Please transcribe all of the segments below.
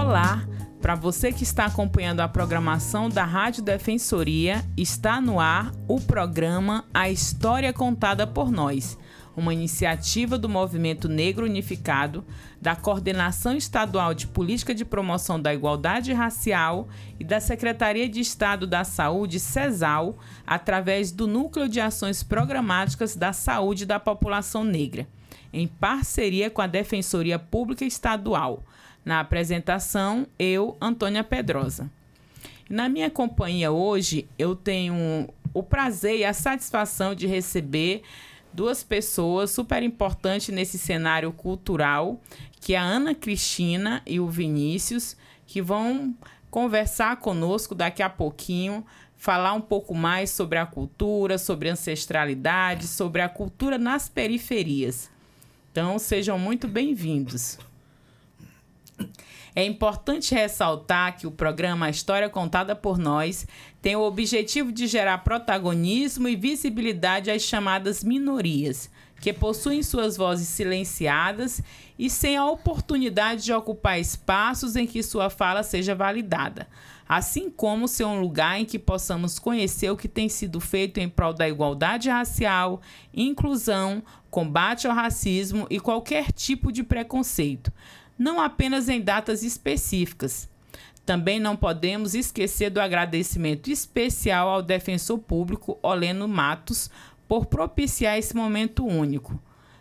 Olá! Para você que está acompanhando a programação da Rádio Defensoria, está no ar o programa A História Contada por Nós, uma iniciativa do Movimento Negro Unificado, da Coordenação Estadual de Política de Promoção da Igualdade Racial e da Secretaria de Estado da Saúde, CESAL, através do Núcleo de Ações Programáticas da Saúde da População Negra, em parceria com a Defensoria Pública Estadual. Na apresentação, eu, Antônia Pedrosa. Na minha companhia hoje, eu tenho o prazer e a satisfação de receber duas pessoas super importantes nesse cenário cultural, que é a Ana Cristina e o Vinícius, que vão conversar conosco daqui a pouquinho, falar um pouco mais sobre a cultura, sobre ancestralidade, sobre a cultura nas periferias. Então, sejam muito bem-vindos. É importante ressaltar que o programa A História Contada por Nós tem o objetivo de gerar protagonismo e visibilidade às chamadas minorias, que possuem suas vozes silenciadas e sem a oportunidade de ocupar espaços em que sua fala seja validada, assim como ser um lugar em que possamos conhecer o que tem sido feito em prol da igualdade racial, inclusão, combate ao racismo e qualquer tipo de preconceito, não apenas em datas específicas. Também não podemos esquecer do agradecimento especial ao defensor público Oleno Matos por propiciar esse momento único.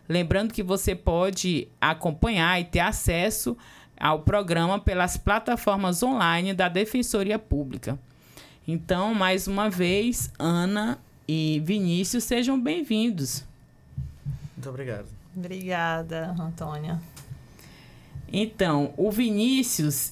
Lembrando que você pode acompanhar e ter acesso ao programa pelas plataformas online da Defensoria Pública. Então, mais uma vez, Ana e Vinícius, sejam bem-vindos. Muito obrigado. Obrigada, Antônia. Então, o Vinícius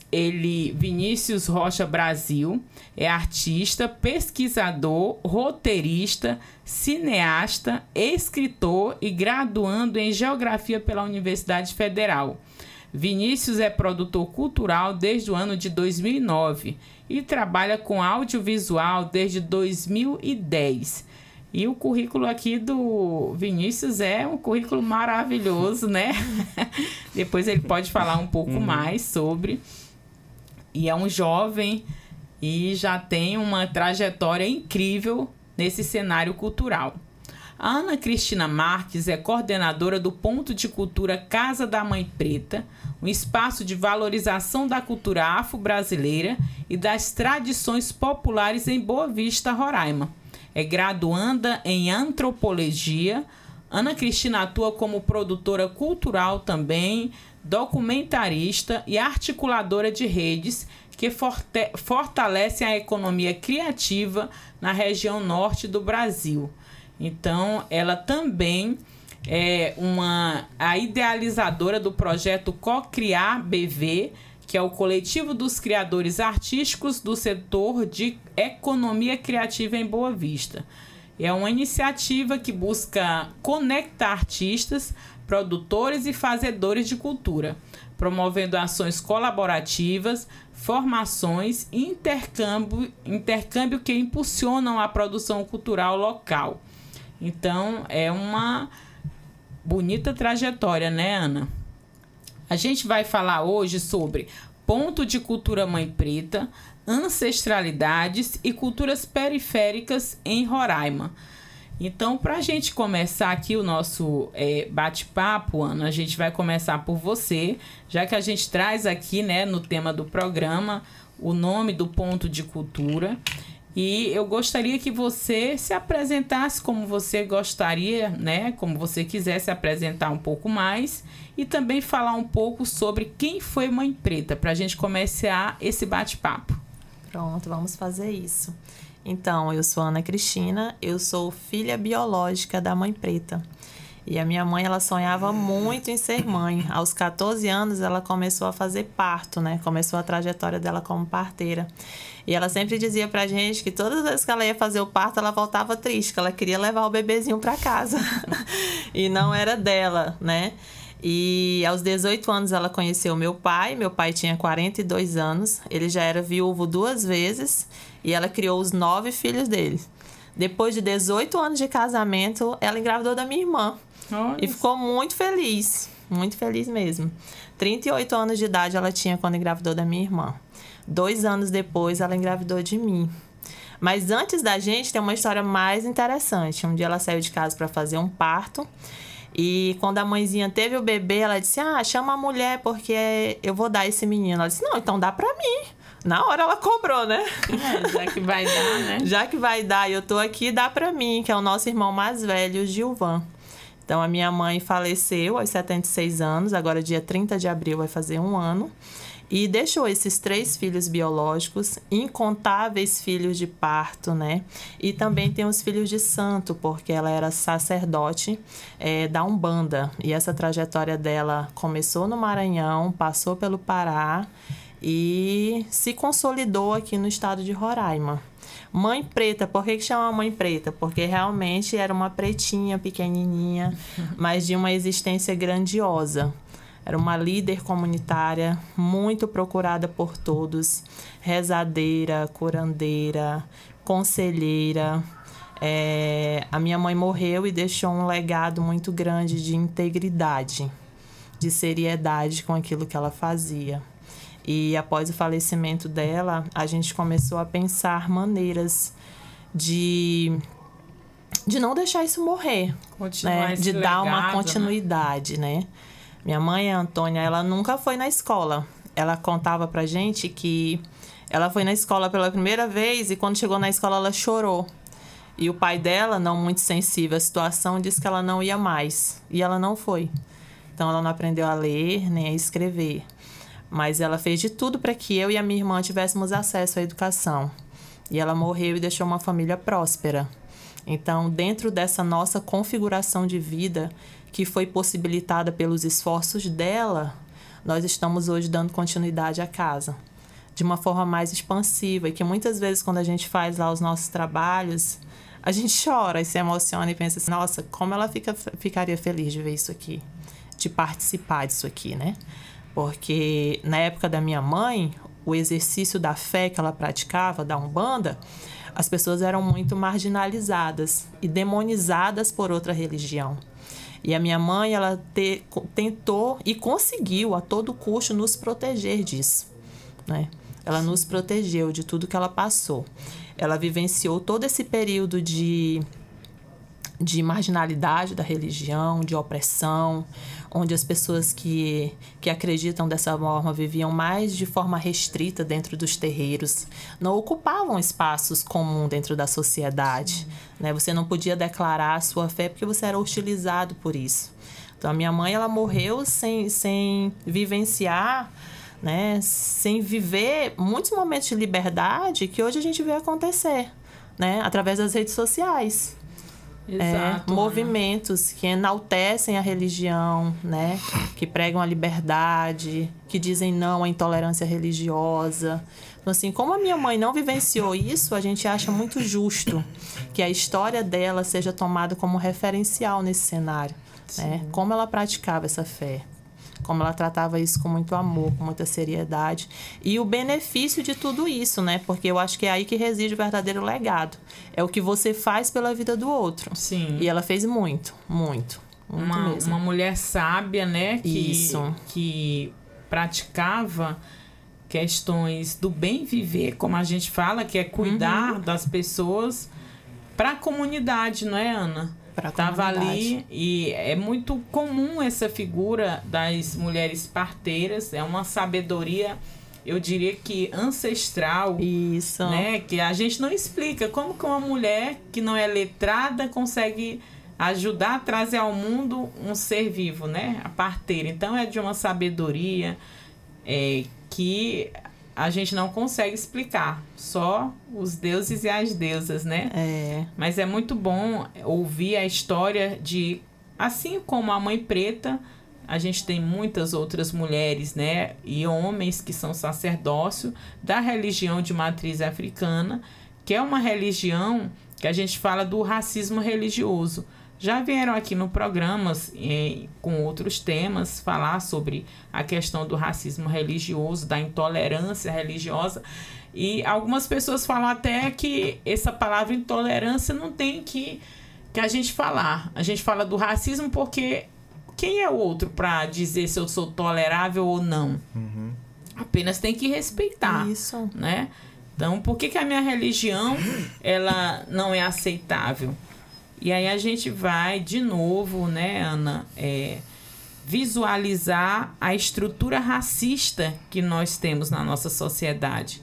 Rocha Brasil, é artista, pesquisador, roteirista, cineasta, escritor e graduando em Geografia pela Universidade Federal. Vinícius é produtor cultural desde o ano de 2009 e trabalha com audiovisual desde 2010. E o currículo aqui do Vinícius é um currículo maravilhoso, né? Depois ele pode falar um pouco mais sobre. E é um jovem e já tem uma trajetória incrível nesse cenário cultural. A Ana Cristina Marques é coordenadora do Ponto de Cultura Casa da Mãe Preta, um espaço de valorização da cultura afro-brasileira e das tradições populares em Boa Vista, Roraima. É graduanda em antropologia. Ana Cristina atua como produtora cultural também, documentarista e articuladora de redes que fortalecem a economia criativa na região norte do Brasil. Então, ela também é a idealizadora do projeto Co-Criar BV, que é o coletivo dos criadores artísticos do setor de economia criativa em Boa Vista. É uma iniciativa que busca conectar artistas, produtores e fazedores de cultura, promovendo ações colaborativas, formações e intercâmbio que impulsionam a produção cultural local. Então, é uma bonita trajetória, né, Ana? A gente vai falar hoje sobre Ponto de Cultura Mãe Preta, ancestralidades e culturas periféricas em Roraima. Então, para a gente começar aqui o nosso bate-papo, Ana, a gente vai começar por você, já que a gente traz aqui, né, no tema do programa, o nome do Ponto de Cultura. E eu gostaria que você se apresentasse como você gostaria, né? Como você quiser se apresentar um pouco mais e também falar um pouco sobre quem foi Mãe Preta, para a gente começar esse bate-papo. Pronto, vamos fazer isso. Então, eu sou Ana Cristina, eu sou filha biológica da Mãe Preta. E a minha mãe, ela sonhava muito em ser mãe. Aos 14 anos, ela começou a fazer parto, né? Começou a trajetória dela como parteira. E ela sempre dizia pra gente que todas as vezes que ela ia fazer o parto, ela voltava triste, que ela queria levar o bebezinho pra casa. E não era dela, né? E aos 18 anos ela conheceu meu pai tinha 42 anos, ele já era viúvo 2 vezes e ela criou os 9 filhos dele. Depois de 18 anos de casamento, ela engravidou da minha irmã. Nossa. E ficou muito feliz. muito feliz mesmo. 38 anos de idade ela tinha quando engravidou da minha irmã. 2 anos depois ela engravidou de mim. Mas antes da gente tem uma história mais interessante. Um dia ela saiu de casa para fazer um parto. E quando a mãezinha teve o bebê, ela disse, chama a mulher porque eu vou dar esse menino. Ela disse, não, então dá pra mim. Na hora ela cobrou, né? Já que vai dar, né? Já que vai dar, eu tô aqui, dá pra mim, que é o nosso irmão mais velho, o Gilvan. Então, a minha mãe faleceu aos 76 anos, agora dia 30 de abril vai fazer 1 ano. E deixou esses 3 filhos biológicos, incontáveis filhos de parto, né? E também tem os filhos de santo, porque ela era sacerdote da Umbanda. E essa trajetória dela começou no Maranhão, passou pelo Pará e se consolidou aqui no estado de Roraima. Mãe preta, por que chama mãe preta? Porque realmente era uma pretinha, pequenininha, mas de uma existência grandiosa. Era uma líder comunitária, muito procurada por todos, rezadeira, curandeira, conselheira. A minha mãe morreu e deixou um legado muito grande de integridade, de seriedade com aquilo que ela fazia. E após o falecimento dela, a gente começou a pensar maneiras de não deixar isso morrer, né? De dar uma continuidade, né? Minha mãe, a Antônia, ela nunca foi na escola. Ela contava pra gente que ela foi na escola pela primeira vez e quando chegou na escola ela chorou. E o pai dela, não muito sensível à situação, disse que ela não ia mais. E ela não foi. Então ela não aprendeu a ler nem a escrever. Mas ela fez de tudo para que eu e a minha irmã tivéssemos acesso à educação. E ela morreu e deixou uma família próspera. Então, dentro dessa nossa configuração de vida, que foi possibilitada pelos esforços dela, nós estamos hoje dando continuidade à casa. De uma forma mais expansiva. E que muitas vezes, quando a gente faz lá os nossos trabalhos, a gente chora e se emociona e pensa assim, nossa, como ela ficaria feliz de ver isso aqui. De participar disso aqui, né? Porque na época da minha mãe, o exercício da fé que ela praticava, da Umbanda, as pessoas eram muito marginalizadas e demonizadas por outra religião. E a minha mãe, ela tentou e conseguiu a todo custo nos proteger disso, né? Ela nos protegeu de tudo que ela passou. Ela vivenciou todo esse período de marginalidade da religião, de opressão, onde as pessoas que acreditam dessa forma viviam mais de forma restrita dentro dos terreiros, não ocupavam espaços comuns dentro da sociedade, né? Você não podia declarar a sua fé porque você era hostilizado por isso. Então, a minha mãe, ela morreu sem vivenciar, né? Sem viver muitos momentos de liberdade que hoje a gente vê acontecer, né? Através das redes sociais. Exato, movimentos que enaltecem a religião, né? Que pregam a liberdade, que dizem não à intolerância religiosa. Então, assim, como a minha mãe não vivenciou isso, a gente acha muito justo que a história dela seja tomada como referencial nesse cenário, né? Como ela praticava essa fé, como ela tratava isso com muito amor, com muita seriedade. E o benefício de tudo isso, né? Porque eu acho que é aí que reside o verdadeiro legado. É o que você faz pela vida do outro. Sim. E ela fez muito mesmo. Uma mulher sábia, né? Que praticava questões do bem viver, como a gente fala, que é cuidar das pessoas para a comunidade, não é, Ana? Estava ali e é muito comum essa figura das mulheres parteiras, é uma sabedoria, eu diria que ancestral. Isso. Né? Que a gente não explica como que uma mulher que não é letrada consegue ajudar a trazer ao mundo um ser vivo, né? A parteira. Então é de uma sabedoria que a gente não consegue explicar, só os deuses e as deusas, né? Mas é muito bom ouvir a história de, assim como a Mãe Preta, a gente tem muitas outras mulheres, né? E homens que são sacerdócio da religião de matriz africana, que é uma religião que a gente fala do racismo religioso. Já vieram aqui no programa com outros temas falar sobre a questão do racismo religioso, da intolerância religiosa. E algumas pessoas falam até que essa palavra intolerância não tem que a gente falar. A gente fala do racismo porque quem é o outro para dizer se eu sou tolerável ou não? Apenas tem que respeitar. Isso. Né? Então, por que a minha religião ela não é aceitável? E aí a gente vai, de novo, né, Ana, visualizar a estrutura racista que nós temos na nossa sociedade.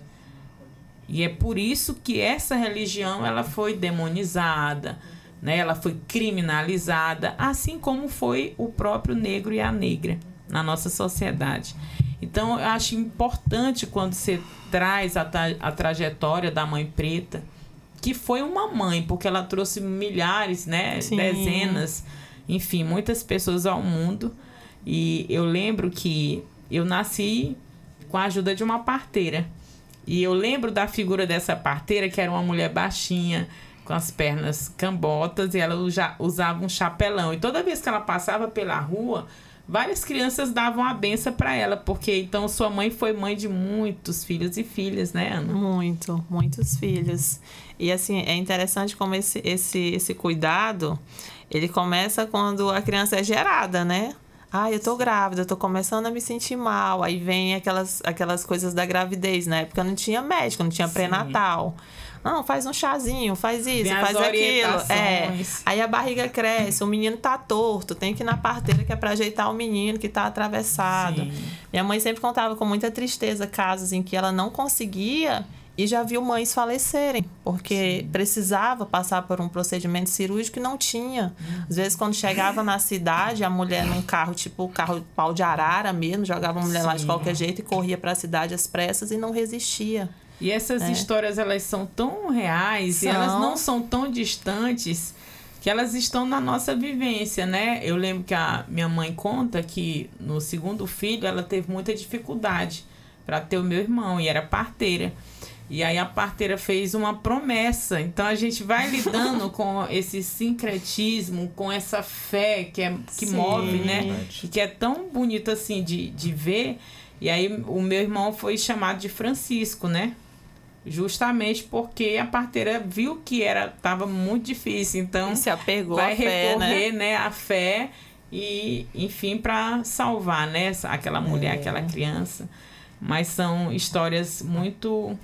E é por isso que essa religião ela foi demonizada, né? Ela foi criminalizada, assim como foi o próprio negro e a negra na nossa sociedade. Então, eu acho importante quando você traz a trajetória da Mãe Preta, que foi uma mãe, porque ela trouxe milhares, né? Sim. Dezenas, enfim, muitas pessoas ao mundo. E eu lembro que eu nasci com a ajuda de uma parteira. E eu lembro da figura dessa parteira, que era uma mulher baixinha, com as pernas cambotas, e ela já usava um chapelão. E toda vez que ela passava pela rua, várias crianças davam a benção para ela, porque então sua mãe foi mãe de muitos filhos e filhas, né, Ana? Muitos filhos. E assim, é interessante como esse cuidado, ele começa quando a criança é gerada, né? Eu tô grávida, eu tô começando a me sentir mal. Aí vem aquelas coisas da gravidez, né? Porque não tinha médico, não tinha pré-natal. Não, faz um chazinho, faz isso, Vem faz as aquilo. orientações. Aí a barriga cresce, o menino tá torto, tem que ir na parteira que é pra ajeitar o menino que tá atravessado. Sim. Minha mãe sempre contava com muita tristeza casos em que ela não conseguia e já viu mães falecerem, porque precisava passar por um procedimento cirúrgico e não tinha. Às vezes, quando chegava na cidade, a mulher num carro, tipo carro pau de arara mesmo, jogava a mulher lá de qualquer jeito e corria para a cidade às pressas e não resistia. E essas histórias, elas são tão reais e elas não são tão distantes que elas estão na nossa vivência, né? Eu lembro que a minha mãe conta que no segundo filho ela teve muita dificuldade para ter o meu irmão e era parteira. E aí a parteira fez uma promessa. Então a gente vai lidando com esse sincretismo, com essa fé que move, né? E que é tão bonito assim de ver. E aí o meu irmão foi chamado de Francisco, né? Justamente porque a parteira viu que estava muito difícil. Então se apegou vai à fé, recorrer, né, à fé e, enfim, para salvar, né, aquela mulher, aquela criança. Mas são histórias muito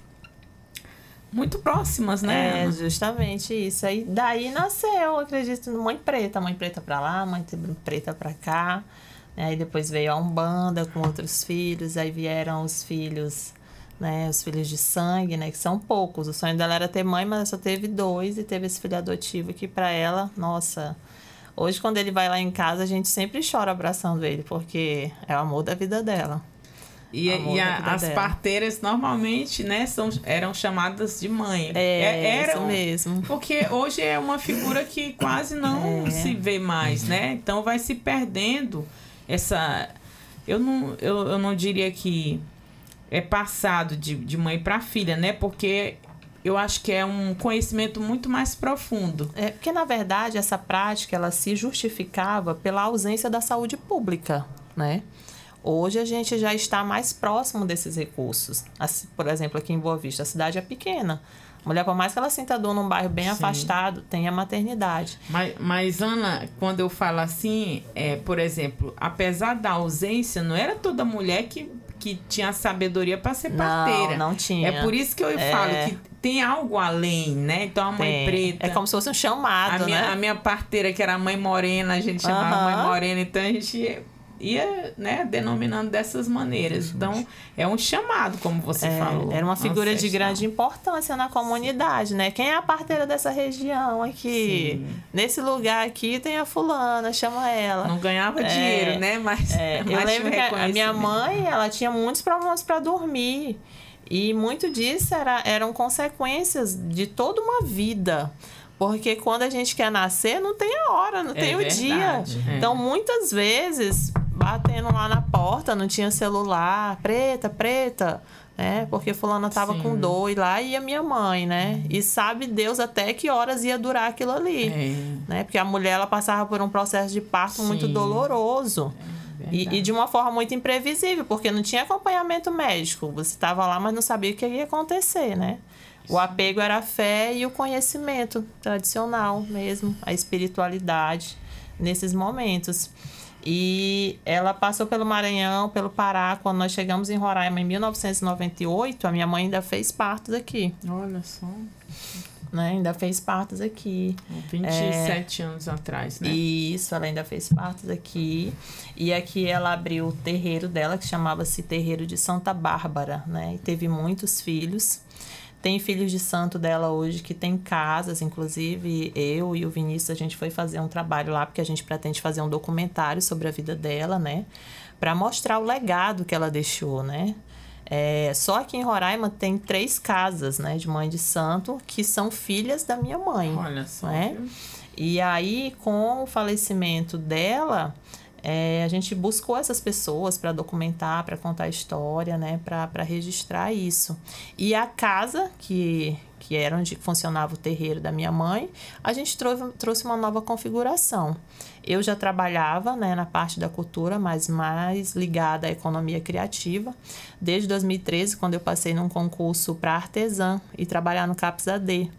próximas, né? É, justamente isso. Aí daí nasceu, eu acredito, no Mãe Preta pra lá, Mãe Preta pra cá. Aí depois veio a Umbanda com outros filhos, aí vieram os filhos, né, os filhos de sangue, né, que são poucos. O sonho dela era ter mãe, mas ela só teve 2 e teve esse filho adotivo que pra ela, nossa, hoje quando ele vai lá em casa a gente sempre chora abraçando ele, porque é o amor da vida dela. E as parteiras normalmente, né, eram chamadas de mãe. Isso mesmo. Porque hoje é uma figura que quase não se vê mais, né? Então vai se perdendo essa... Eu não diria que é passado de mãe para filha, né? Porque eu acho que é um conhecimento muito mais profundo. Porque, na verdade, essa prática ela se justificava pela ausência da saúde pública, né? Hoje a gente já está mais próximo desses recursos. Por exemplo, aqui em Boa Vista, a cidade é pequena. A mulher, por mais que ela sinta dor num bairro bem afastado, tem a maternidade. Mas, Ana, quando eu falo assim, por exemplo, apesar da ausência, não era toda mulher que tinha sabedoria para ser parteira. Não tinha. É por isso que eu falo que tem algo além, né? Então, a Mãe Preta... É como se fosse um chamado, né? A minha parteira, que era a Mãe Morena, a gente chamava Mãe Morena, então a gente... ia, né, denominando dessas maneiras. Então, é um chamado, como você falou. Era uma figura de grande importância na comunidade, né? Quem é a parteira dessa região aqui? Sim. Nesse lugar aqui tem a fulana, chama ela. Não ganhava dinheiro, né? Mas eu lembro que a minha mãe, ela tinha muitos problemas para dormir. E muito disso eram consequências de toda uma vida. Porque quando a gente quer nascer, não tem a hora, não tem o dia. Então, muitas vezes, batendo lá na porta, não tinha celular, preta, né? Porque fulana tava com dor e lá ia minha mãe, né? E sabe Deus até que horas ia durar aquilo ali, né? Porque a mulher, ela passava por um processo de parto muito doloroso. E de uma forma muito imprevisível, porque não tinha acompanhamento médico. Você estava lá, mas não sabia o que ia acontecer, né? O apego era a fé e o conhecimento tradicional mesmo, a espiritualidade nesses momentos. E ela passou pelo Maranhão, pelo Pará. Quando nós chegamos em Roraima em 1998, a minha mãe ainda fez partos aqui. Olha só. Né? Ainda fez partos aqui. 27 anos atrás, né? Isso, ela ainda fez partos aqui. E aqui ela abriu o terreiro dela, que chamava-se Terreiro de Santa Bárbara, né? E teve muitos filhos. Tem filhos de santo dela hoje que tem casas, inclusive eu e o Vinícius, a gente foi fazer um trabalho lá, porque a gente pretende fazer um documentário sobre a vida dela, né? Para mostrar o legado que ela deixou, né? Só aqui em Roraima tem 3 casas, né, de mãe de santo, que são filhas da minha mãe. Olha só. Né? E aí, com o falecimento dela, a gente buscou essas pessoas para documentar, para contar a história, né, para registrar isso. E a casa, que era onde funcionava o terreiro da minha mãe, a gente trouxe uma nova configuração. Eu já trabalhava, né, na parte da cultura, mas mais ligada à economia criativa, desde 2013, quando eu passei num concurso para artesã e trabalhar no CAPS AD.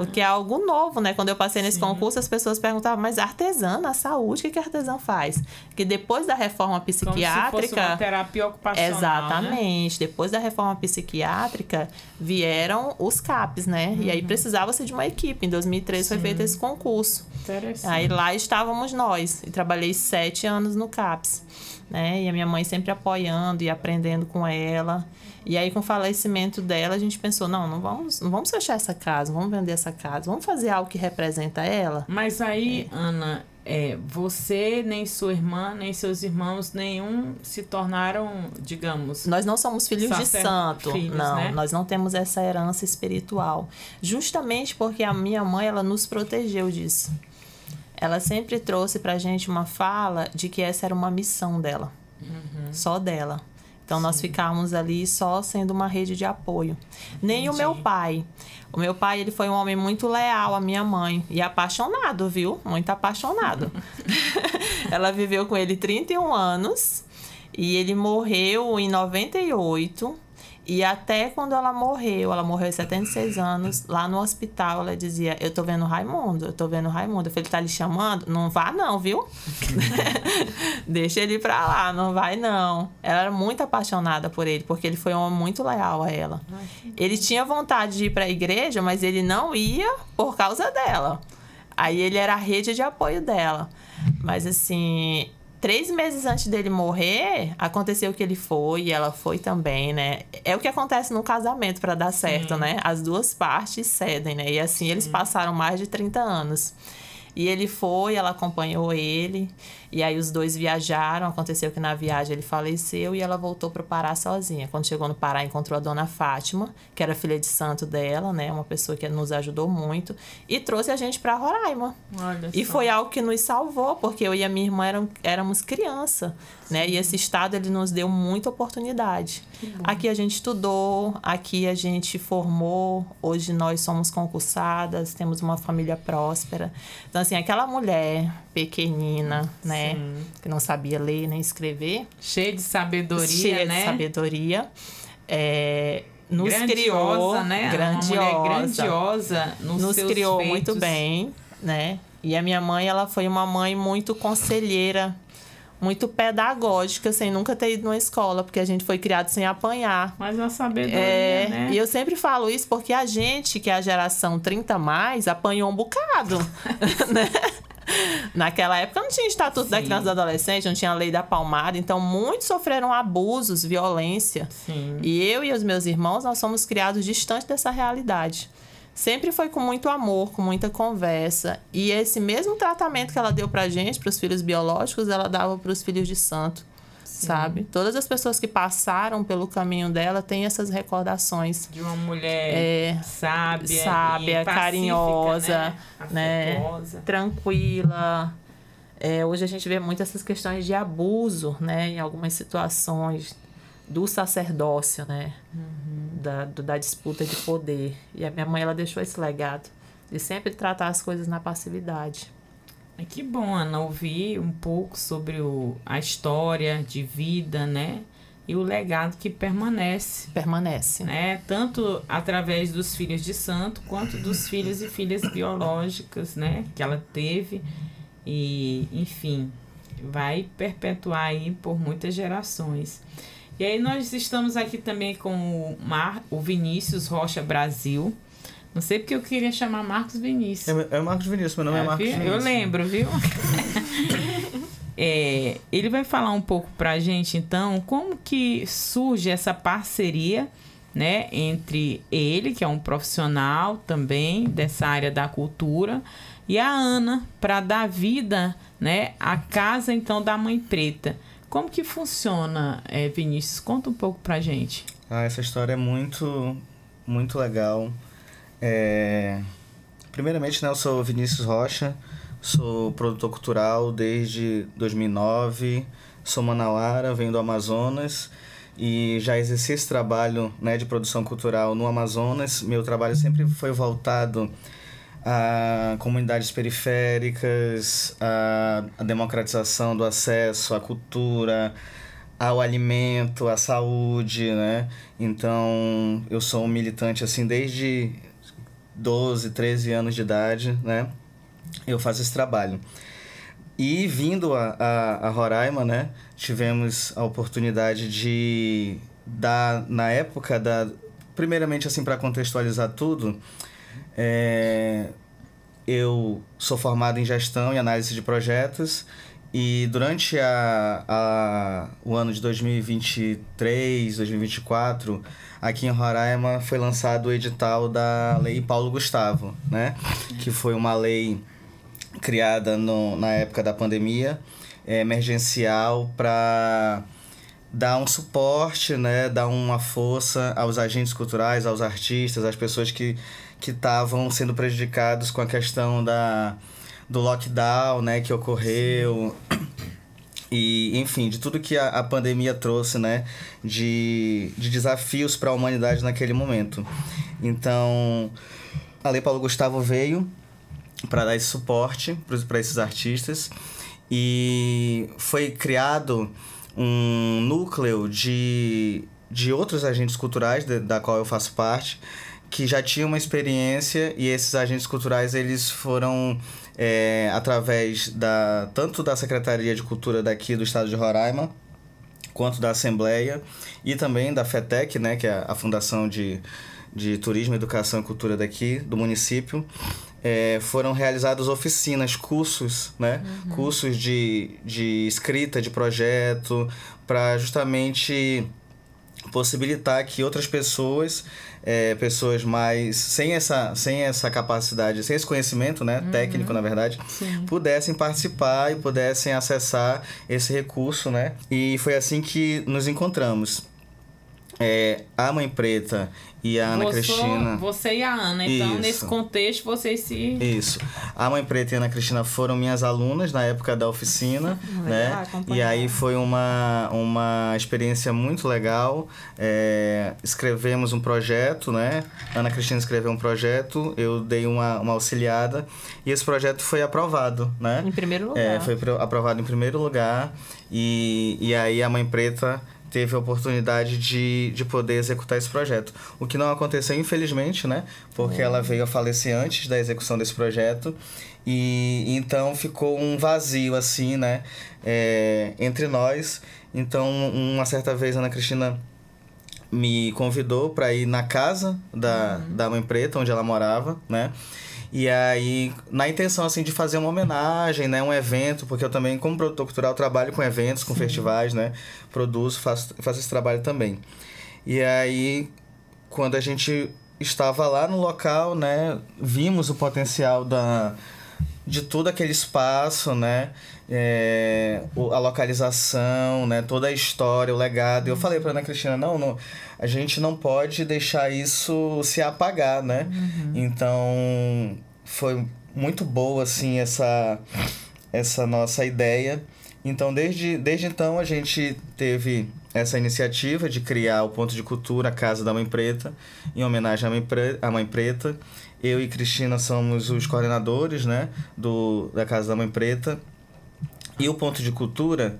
O que é algo novo, né? Quando eu passei nesse concurso, as pessoas perguntavam, mas artesã na saúde, o que artesã faz? Porque depois da reforma psiquiátrica... Como se fosse uma terapia ocupacional, exatamente. Né? Depois da reforma psiquiátrica, vieram os CAPs, né? E aí precisava-se de uma equipe. Em 2013 foi feito esse concurso. Interessante. Aí lá estávamos nós. E trabalhei 7 anos no CAPS. Né? E a minha mãe sempre apoiando e aprendendo com ela. E aí, com o falecimento dela, a gente pensou, não vamos fechar essa casa, não vamos vender essa casa, vamos fazer algo que representa ela. Mas aí, Ana, você, nem sua irmã, nem seus irmãos, nenhum se tornaram, digamos... Nós não somos filhos de santo, não. Né? Nós não temos essa herança espiritual. Justamente porque a minha mãe, ela nos protegeu disso. Ela sempre trouxe pra gente uma fala de que essa era uma missão dela. Só dela. Então, nós ficávamos ali só sendo uma rede de apoio. Nem o meu pai. O meu pai, ele foi um homem muito leal à minha mãe. E apaixonado, viu? Muito apaixonado. Ela viveu com ele 31 anos. E ele morreu em 98. E até quando ela morreu aos 76 anos, lá no hospital, ela dizia, eu tô vendo o Raimundo, eu tô vendo o Raimundo. Eu falei, tá lhe chamando? Não vá não, viu? Deixa ele ir pra lá, não vai não. Ela era muito apaixonada por ele, porque ele foi um homem muito leal a ela. Ele tinha vontade de ir pra igreja, mas ele não ia por causa dela. Aí ele era a rede de apoio dela. Mas assim... 3 meses antes dele morrer, aconteceu que ele foi e ela foi também, né? É o que acontece no casamento para dar certo, né? As duas partes cedem, né? E assim, eles passaram mais de 30 anos. E ele foi, ela acompanhou ele, e aí os dois viajaram. Aconteceu que na viagem ele faleceu e ela voltou para o Pará sozinha. Quando chegou no Pará, encontrou a dona Fátima, que era filha de santo dela, né? Uma pessoa que nos ajudou muito, e trouxe a gente para Roraima. Olha e só. foi algo que nos salvou, porque eu e a minha irmã éramos criança, né? E esse estado, ele nos deu muita oportunidade. Aqui a gente estudou, aqui a gente formou, hoje nós somos concursadas, temos uma família próspera. Então, assim, aquela mulher pequenina, né? Sim. Que não sabia ler nem escrever. Cheia de sabedoria, cheia né? de sabedoria. Nos grandiosa, criou, né? grandiosa. Uma mulher grandiosa nos seus criou feitos. muito bem, né? E a minha mãe, ela foi uma mãe muito conselheira, muito pedagógica, sem nunca ter ido numa escola, porque a gente foi criado sem apanhar. Mas uma sabedoria, né? E eu sempre falo isso porque a gente, que é a geração 30+, apanhou um bocado, né? Naquela época não tinha Estatuto da Criança e do Adolescente, não tinha a Lei da Palmada, então muitos sofreram abusos, violência. Sim. E eu e os meus irmãos, nós somos criados distante dessa realidade. Sempre foi com muito amor, com muita conversa. E esse mesmo tratamento que ela deu pra gente, pros filhos biológicos, ela dava pros filhos de santo. Sabe? Todas as pessoas que passaram pelo caminho dela têm essas recordações. De uma mulher sábia, carinhosa, né? Afetuosa. Tranquila. Hoje a gente vê muito essas questões de abuso, né? Em algumas situações do sacerdócio, né? Da disputa de poder. E a minha mãe, ela deixou esse legado de sempre tratar as coisas na passividade. Que bom, Ana, ouvir um pouco sobre a história de vida, né? E o legado que permanece. Permanece. Né? Tanto através dos filhos de santo, quanto dos filhos e filhas biológicas, né? Que ela teve. E, enfim, vai perpetuar aí por muitas gerações. E aí nós estamos aqui também com o Vinícius Rocha Brasil. Não sei porque eu queria chamar Marcos Vinícius. É o Marcos Vinícius, meu nome é Marcos Vinícius. Eu lembro, viu? Ele vai falar um pouco pra gente, então, como que surge essa parceria, né, entre ele, que é um profissional também dessa área da cultura, e a Ana, para dar vida, né, à casa, então, da Mãe Preta. Como que funciona, Vinícius? Conta um pouco pra gente. Essa história é muito, muito legal. Primeiramente, né, eu sou Vinícius Rocha, sou produtor cultural desde 2009, sou manauara, venho do Amazonas e já exerci esse trabalho, né, de produção cultural no Amazonas. Meu trabalho sempre foi voltado a comunidades periféricas, a democratização do acesso à cultura, ao alimento, à saúde, né? Então, eu sou um militante assim desde 12, 13 anos de idade, né? Eu faço esse trabalho. E vindo a Roraima, né? Tivemos a oportunidade de dar, na época primeiramente, assim, para contextualizar tudo, eu sou formado em gestão e análise de projetos e durante o ano de 2023, 2024, aqui em Roraima foi lançado o edital da Lei Paulo Gustavo, né? Que foi uma lei criada na época da pandemia, emergencial, para dar um suporte, né? Dar uma força aos agentes culturais, aos artistas, às pessoas que estavam sendo prejudicados com a questão do lockdown, né, que ocorreu, e enfim, de tudo que a pandemia trouxe, né, de desafios para a humanidade naquele momento. Então, a Lei Paulo Gustavo veio para dar esse suporte para esses artistas e foi criado um núcleo de outros agentes culturais, da qual eu faço parte, que já tinham uma experiência, e esses agentes culturais eles foram através tanto da Secretaria de Cultura daqui do estado de Roraima, quanto da Assembleia e também da FETEC, né, que é a Fundação de Turismo, Educação e Cultura daqui do município. Foram realizadas oficinas, cursos, né? Uhum. Cursos de escrita de projeto, para justamente possibilitar que outras pessoas, pessoas mais sem essa capacidade, sem esse conhecimento, né, técnico, na verdade, sim, pudessem participar e pudessem acessar esse recurso, né? E foi assim que nos encontramos. A Mãe Preta e a Ana Cristina... Você e a Ana, então, isso, nesse contexto, vocês se... Isso. A Mãe Preta e a Ana Cristina foram minhas alunas na época da oficina, né? E aí foi uma experiência muito legal. Escrevemos um projeto, né? A Ana Cristina escreveu um projeto, eu dei uma auxiliada, e esse projeto foi aprovado, né? Em primeiro lugar. Foi aprovado em primeiro lugar, e aí a Mãe Preta teve a oportunidade de poder executar esse projeto. O que não aconteceu, infelizmente, né? Porque ela veio a falecer antes da execução desse projeto. E então ficou um vazio, assim, né? Entre nós. Então, uma certa vez, a Ana Cristina me convidou para ir na casa da Mãe Preta, onde ela morava, né? E aí, na intenção, assim, de fazer uma homenagem, né? Um evento, porque eu também, como produtor cultural, trabalho com eventos, com festivais, né? Produzo, faço esse trabalho também. E aí, quando a gente estava lá no local, né? Vimos o potencial de todo aquele espaço, né? A localização, né? Toda a história, o legado. E eu falei para Ana Cristina, não, a gente não pode deixar isso se apagar, né? Uhum. Então, foi muito boa, assim, essa nossa ideia. Então, desde então, a gente teve essa iniciativa de criar o Ponto de Cultura, a Casa da Mãe Preta, em homenagem à Mãe Preta. Eu e Cristina somos os coordenadores, né, da Casa da Mãe Preta. E o Ponto de Cultura,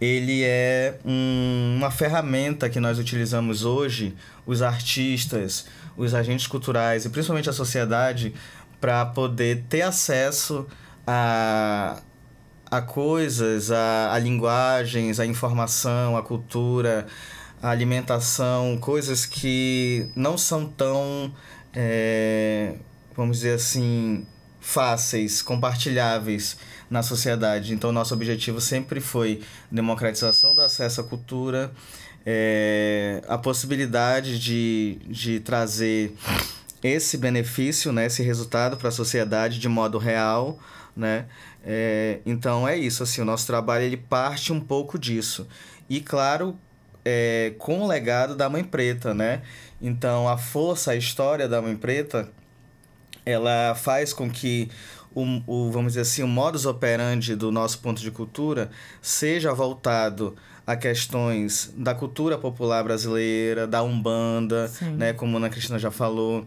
ele é uma ferramenta que nós utilizamos hoje, os artistas, os agentes culturais e principalmente a sociedade, para poder ter acesso a coisas, a linguagens, a informação, a cultura, a alimentação, coisas que não são tão, vamos dizer assim, fáceis, compartilháveis na sociedade. Então, nosso objetivo sempre foi democratização do acesso à cultura, a possibilidade de trazer esse benefício, né, esse resultado para a sociedade de modo real, né? Então, é isso. Assim, o nosso trabalho ele parte um pouco disso. E, claro, com o legado da Mãe Preta, né? Então, a força, a história da Mãe Preta, ela faz com que vamos dizer assim, o modus operandi do nosso ponto de cultura seja voltado a questões da cultura popular brasileira, da Umbanda, né, como a Ana Cristina já falou,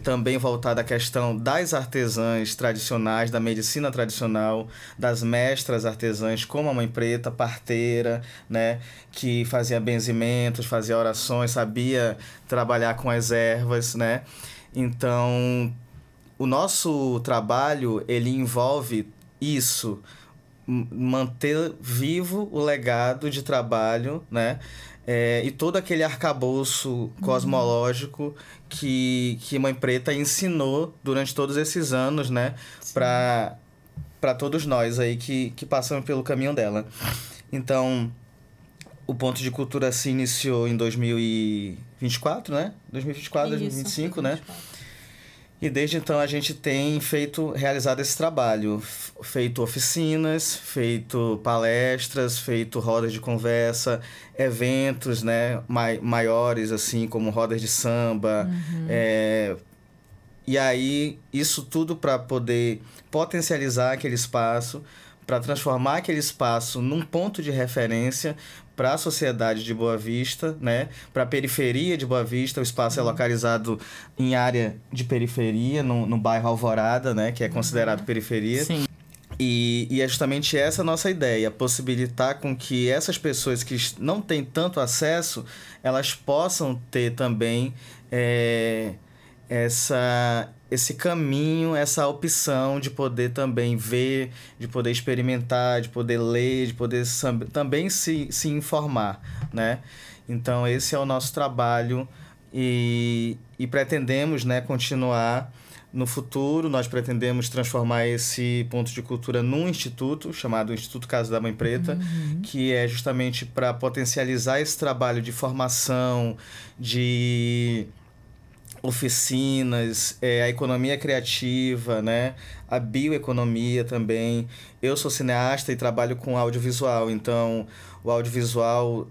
também voltado à questão das artesãs tradicionais, da medicina tradicional, das mestras artesãs, como a Mãe Preta, parteira, né, que fazia benzimentos, fazia orações, sabia trabalhar com as ervas, né? Então, o nosso trabalho, ele envolve isso, manter vivo o legado de trabalho, né? E todo aquele arcabouço cosmológico que Mãe Preta ensinou durante todos esses anos, né? Para todos nós aí que passamos pelo caminho dela. Então, o Ponto de Cultura se iniciou em 2024, né? 2024, isso, 2025, 2024. Né? E desde então a gente tem realizado esse trabalho, feito oficinas, feito palestras, feito rodas de conversa, eventos, né, maiores, assim, como rodas de samba. E aí, isso tudo para poder potencializar aquele espaço, para transformar aquele espaço num ponto de referência para a sociedade de Boa Vista, né? Para a periferia de Boa Vista. O espaço é localizado em área de periferia, no bairro Alvorada, né? Que é considerado periferia. Sim. E é justamente essa a nossa ideia, possibilitar com que essas pessoas que não têm tanto acesso, elas possam ter também esse caminho, essa opção de poder também ver, de poder experimentar, de poder ler, de poder também se informar, né? Então, esse é o nosso trabalho e pretendemos, né, continuar no futuro. Nós pretendemos transformar esse ponto de cultura num instituto, chamado Instituto Casa da Mãe Preta, que é justamente para potencializar esse trabalho de formação, de oficinas, a economia criativa, né? A bioeconomia também. Eu sou cineasta e trabalho com audiovisual, então o audiovisual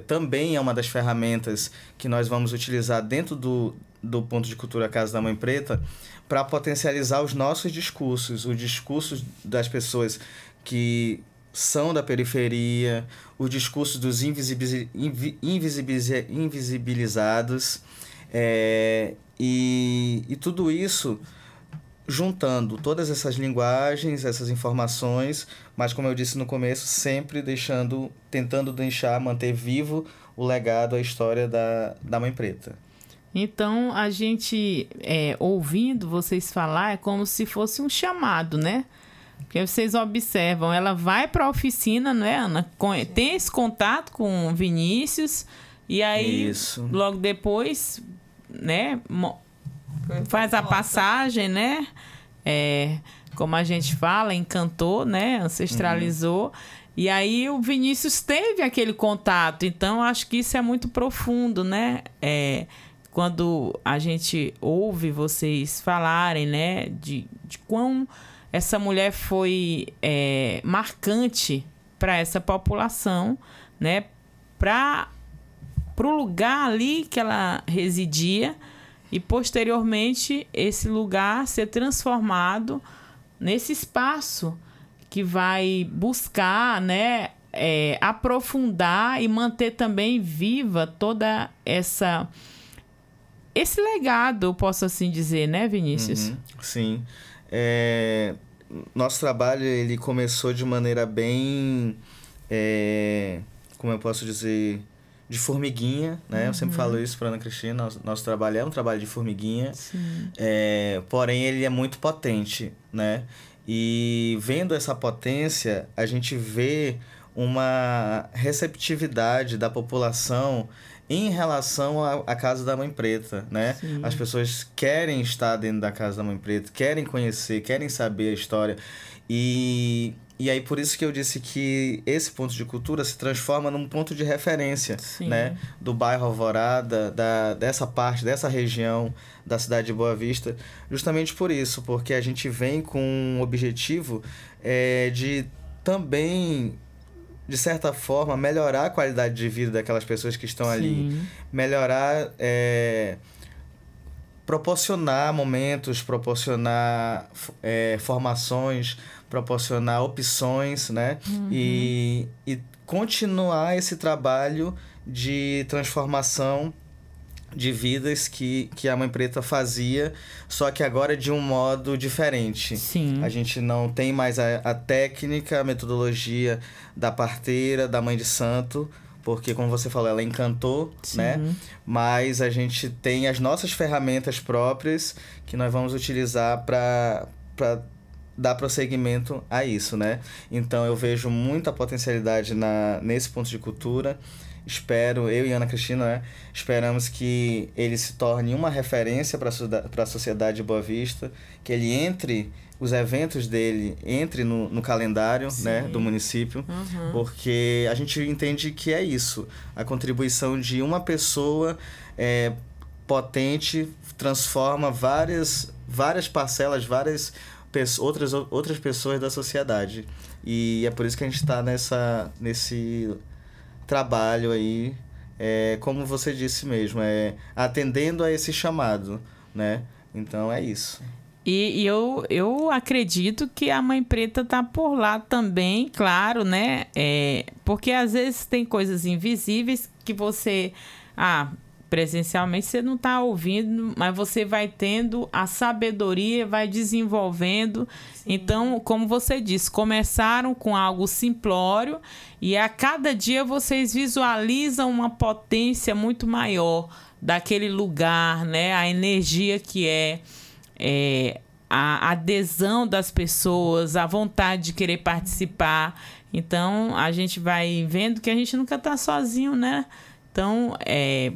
também é uma das ferramentas que nós vamos utilizar dentro do Ponto de Cultura Casa da Mãe Preta para potencializar os nossos discursos, os discursos das pessoas que são da periferia, os discursos dos invisibilizados, e tudo isso juntando todas essas linguagens, essas informações, mas como eu disse no começo, sempre tentando manter vivo o legado, a história da Mãe Preta. Então, a gente, ouvindo vocês falar, é como se fosse um chamado, né? Porque vocês observam, ela vai para a oficina, não é, Ana? Tem esse contato com o Vinícius, e aí, isso. Logo depois, né, faz a passagem, né? Como a gente fala, encantou, né? Ancestralizou. E aí o Vinícius teve aquele contato. Então, acho que isso é muito profundo, né? Quando a gente ouve vocês falarem, né? De quão essa mulher foi marcante para essa população, né? Para o lugar ali que ela residia e, posteriormente, esse lugar ser transformado nesse espaço que vai buscar, né, aprofundar e manter também viva toda esse legado, eu posso assim dizer, né, Vinícius? Sim. Nosso trabalho, ele começou de maneira bem, como eu posso dizer, de formiguinha, né? Eu sempre falo isso para Ana Cristina, nosso trabalho é um trabalho de formiguinha, porém ele é muito potente, né? E vendo essa potência, a gente vê uma receptividade da população em relação à Casa da Mãe Preta, né? Sim. As pessoas querem estar dentro da Casa da Mãe Preta, querem conhecer, querem saber a história. E aí, por isso que eu disse que esse ponto de cultura se transforma num ponto de referência, Sim. né? Do bairro Alvorada, dessa parte, dessa região da cidade de Boa Vista, justamente por isso, porque a gente vem com um objetivo de também, de certa forma, melhorar a qualidade de vida daquelas pessoas que estão ali. Melhorar, proporcionar momentos, proporcionar formações, proporcionar opções, né? E continuar esse trabalho de transformação de vidas que a Mãe Preta fazia, só que agora de um modo diferente. Sim. A gente não tem mais a técnica, a metodologia da parteira, da Mãe de Santo, porque, como você falou, ela encantou, Sim. né? Mas a gente tem as nossas ferramentas próprias que nós vamos utilizar para dar prosseguimento a isso, né? Então, eu vejo muita potencialidade nesse ponto de cultura. Espero, eu e Ana Cristina, né? Esperamos que ele se torne uma referência para a sociedade de Boa Vista, que ele os eventos dele entre no calendário, né, do município, porque a gente entende que é isso, a contribuição de uma pessoa potente transforma várias parcelas, várias outras pessoas da sociedade, e é por isso que a gente está nesse trabalho aí, como você disse mesmo, atendendo a esse chamado, né? Então é isso. E eu acredito que a Mãe Preta tá por lá também, claro, né? Porque às vezes tem coisas invisíveis que você... presencialmente você não está ouvindo, mas você vai tendo a sabedoria, vai desenvolvendo. Sim. Então, como você disse, começaram com algo simplório e a cada dia vocês visualizam uma potência muito maior daquele lugar, né? A energia que a adesão das pessoas, a vontade de querer participar. Então, a gente vai vendo que a gente nunca está sozinho, né? Então,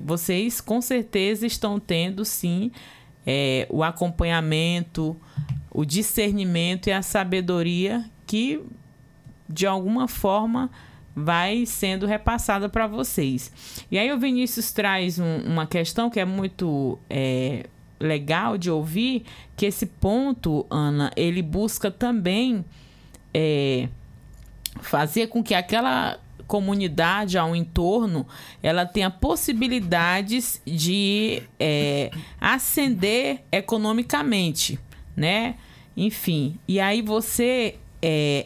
vocês com certeza estão tendo, sim, o acompanhamento, o discernimento e a sabedoria que, de alguma forma, vai sendo repassada para vocês. E aí o Vinícius traz uma questão que é muito legal de ouvir, que esse ponto, Ana, ele busca também fazer com que aquela comunidade ao entorno, ela tenha possibilidades de ascender economicamente, né? Enfim, e aí você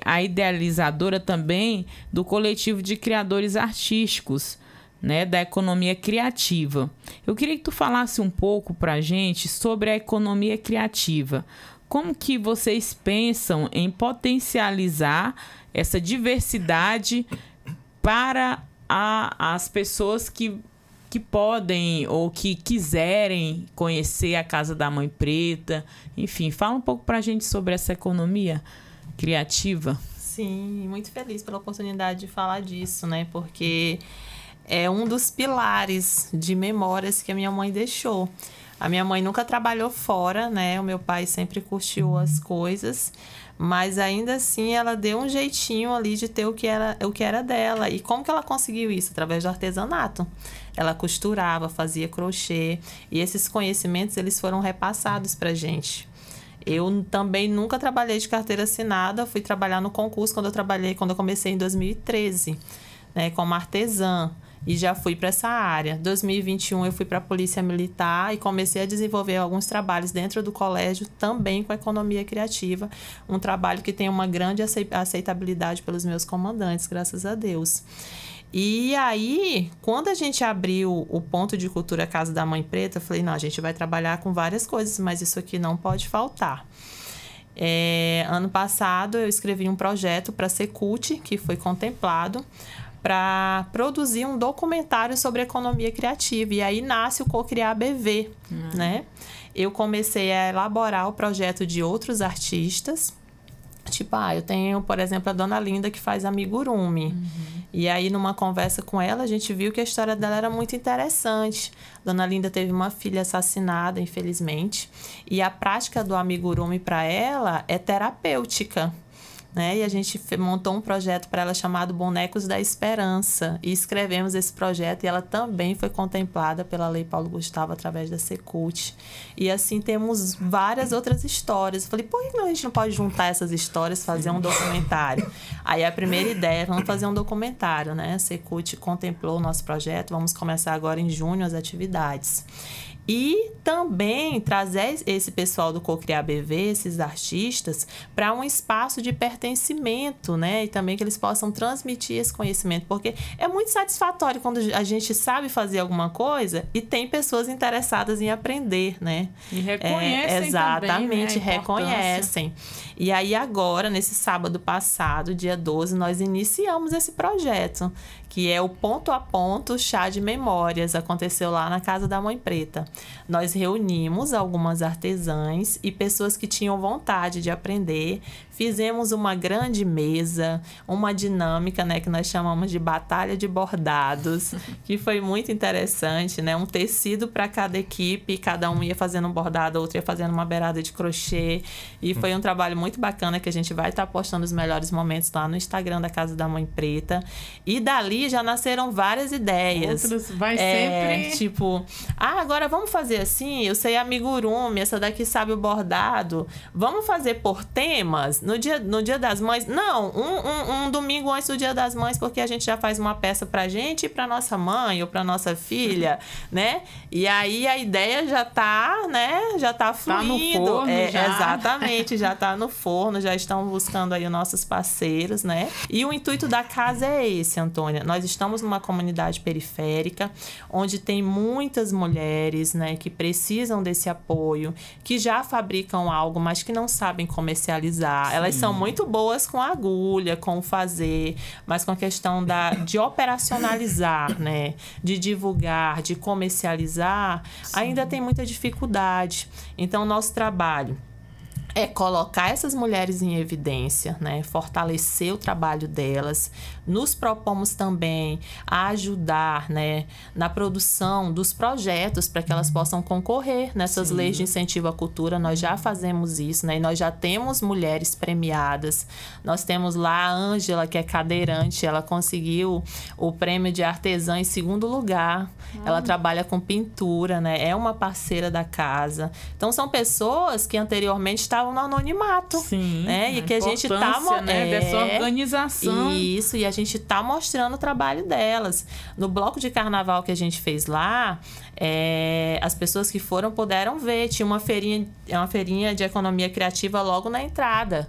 a idealizadora também do coletivo de criadores artísticos, né, da economia criativa. Eu queria que tu falasse um pouco pra gente sobre a economia criativa. Como que vocês pensam em potencializar essa diversidade para as pessoas que podem ou que quiserem conhecer a Casa da Mãe Preta? Enfim, fala um pouco para a gente sobre essa economia criativa. Sim, muito feliz pela oportunidade de falar disso, né? Porque é um dos pilares de memórias que a minha mãe deixou. A minha mãe nunca trabalhou fora, né? O meu pai sempre curtiu as coisas, mas ainda assim ela deu um jeitinho ali de ter o que era dela. E como que ela conseguiu isso? Através do artesanato. Ela costurava, fazia crochê, e esses conhecimentos eles foram repassados pra gente. Eu também nunca trabalhei de carteira assinada, fui trabalhar no concurso quando eu comecei em 2013, né, como artesã. E já fui para essa área. Em 2021 eu fui para a Polícia Militar e comecei a desenvolver alguns trabalhos dentro do colégio, também com a economia criativa. Um trabalho que tem uma grande aceitabilidade pelos meus comandantes, graças a Deus. E aí, quando a gente abriu o ponto de cultura Casa da Mãe Preta, eu falei, não, a gente vai trabalhar com várias coisas, mas isso aqui não pode faltar. Ano passado eu escrevi um projeto para a Secult, que foi contemplado, para produzir um documentário sobre economia criativa. E aí nasce o Cocriar BV, né? Eu comecei a elaborar o projeto de outros artistas tipo, eu tenho, por exemplo, a Dona Linda que faz amigurumi. E aí, numa conversa com ela, a gente viu que a história dela era muito interessante. Dona Linda teve uma filha assassinada, infelizmente. E a prática do amigurumi para ela é terapêutica, né? E a gente montou um projeto para ela chamado Bonecos da Esperança. E escrevemos esse projeto e ela também foi contemplada pela Lei Paulo Gustavo através da Secult. E assim temos várias outras histórias. Eu falei, por que a gente não pode juntar essas histórias, fazer um documentário? Aí a primeira ideia é, vamos fazer um documentário, né? A Secult contemplou o nosso projeto, vamos começar agora em junho as atividades. E também trazer esse pessoal do Cocriar BV, esses artistas, para um espaço de pertencimento, né? E também que eles possam transmitir esse conhecimento. Porque é muito satisfatório quando a gente sabe fazer alguma coisa e tem pessoas interessadas em aprender, né? E reconhecem exatamente, também, né, reconhecem. E aí agora, nesse sábado passado, dia 12, nós iniciamos esse projeto, que é o Ponto a Ponto Chá de Memórias. Aconteceu lá na Casa da Mãe Preta. Nós reunimos algumas artesãs e pessoas que tinham vontade de aprender. Fizemos uma grande mesa, uma dinâmica, né, que nós chamamos de Batalha de Bordados, que foi muito interessante, né? Um tecido para cada equipe, cada um ia fazendo um bordado, a outra ia fazendo uma beirada de crochê. E foi um trabalho muito bacana que a gente vai estar postando os melhores momentos lá no Instagram da Casa da Mãe Preta. E dali já nasceram várias ideias. Outros vai sempre... Tipo, agora vamos fazer assim, eu sei amigurumi, essa daqui sabe o bordado. Vamos fazer por temas? No dia das Mães? Não, um domingo antes do Dia das Mães, porque a gente já faz uma peça pra gente e pra nossa mãe ou pra nossa filha, né? E aí a ideia já tá, né? Já tá fluindo. Tá no forno já. Exatamente, já tá no forno, já estão buscando aí os nossos parceiros, né? E o intuito da casa é esse, Antônia. Nós estamos numa comunidade periférica, onde tem muitas mulheres, né, que precisam desse apoio, que já fabricam algo, mas que não sabem comercializar. Elas são muito boas com a agulha, com o fazer, mas com a questão de operacionalizar, né, de divulgar, de comercializar, ainda tem muita dificuldade. Então, nosso trabalho é colocar essas mulheres em evidência, né? Fortalecer o trabalho delas. Nos propomos também a ajudar, né, na produção dos projetos para que elas possam concorrer nessas leis de incentivo à cultura. Nós já fazemos isso, né? E nós já temos mulheres premiadas. Nós temos lá a Ângela, que é cadeirante. Ela conseguiu o prêmio de artesã em 2º lugar. Ela trabalha com pintura, né? É uma parceira da casa. Então, são pessoas que anteriormente estavam no anonimato. Sim, né? E que a gente tá, né, dessa organização. Isso, e a gente tá mostrando o trabalho delas. No bloco de carnaval que a gente fez lá, as pessoas que foram puderam ver. Tinha uma feirinha de economia criativa logo na entrada.